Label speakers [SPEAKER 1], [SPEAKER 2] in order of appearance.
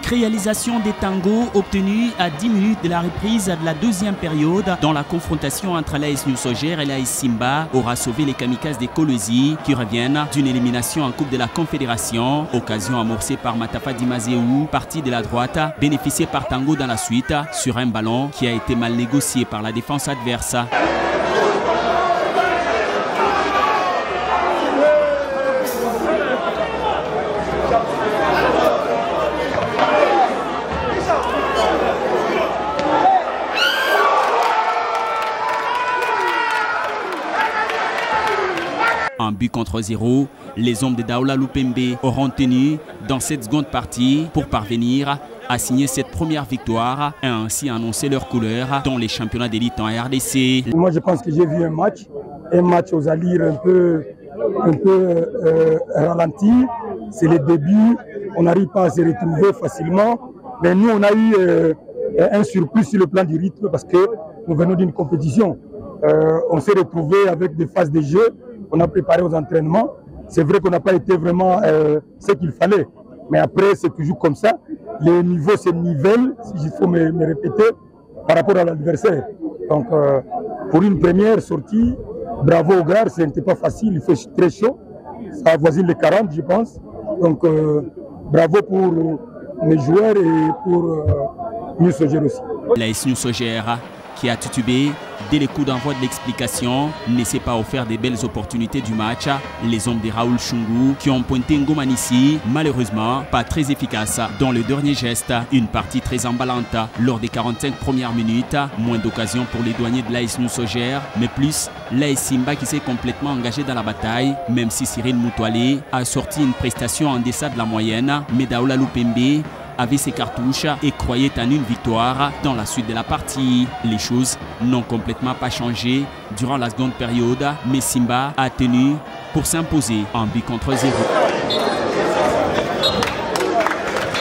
[SPEAKER 1] Réalisation des tangos obtenus à 10 minutes de la reprise de la deuxième période dans la confrontation entre l'AS New Sogère et l'AS Simba aura sauvé les kamikazes des Kolwezi qui reviennent d'une élimination en Coupe de la Confédération. Occasion amorcée par Matafa Dimazéou, parti de la droite, bénéficié par Tango dans la suite sur un ballon qui a été mal négocié par la défense adverse. Un but contre 0, les hommes de Daoula Lupembe auront tenu dans cette seconde partie pour parvenir à signer cette première victoire et ainsi annoncer leur couleur dans les championnats d'élite en RDC.
[SPEAKER 2] Moi je pense que j'ai vu un match aux allures un peu ralenti. C'est le début, on n'arrive pas à se retrouver facilement. Mais nous on a eu un surplus sur le plan du rythme parce que nous venons d'une compétition. On s'est retrouvé avec des phases de jeu. On a préparé aux entraînements. C'est vrai qu'on n'a pas été vraiment ce qu'il fallait. Mais après, c'est toujours comme ça. Les niveaux se nivellent, si il faut me répéter, par rapport à l'adversaire. Donc, pour une première sortie, bravo aux gars, ce n'était pas facile. Il fait très chaud. Ça avoisine les 40, je pense. Donc, bravo pour les joueurs et pour New Sogère aussi.
[SPEAKER 1] L'AS New Sogère qui a titubé dès les coups d'envoi de l'explication, ne s'est pas offert des belles opportunités du match. Les hommes de Raoul Chungu qui ont pointé Ngomanisi, malheureusement pas très efficace dans le dernier geste. Une partie très emballante lors des 45 premières minutes. Moins d'occasions pour les douaniers de l'AS New Sogère, mais plus l'AS Simba qui s'est complètement engagé dans la bataille, même si Cyril Moutoualé a sorti une prestation en deçà de la moyenne. Mais Daoula Lupembe avait ses cartouches et croyait en une victoire dans la suite de la partie. Les choses n'ont complètement pas changé durant la seconde période, mais Simba a tenu pour s'imposer en but contre 0.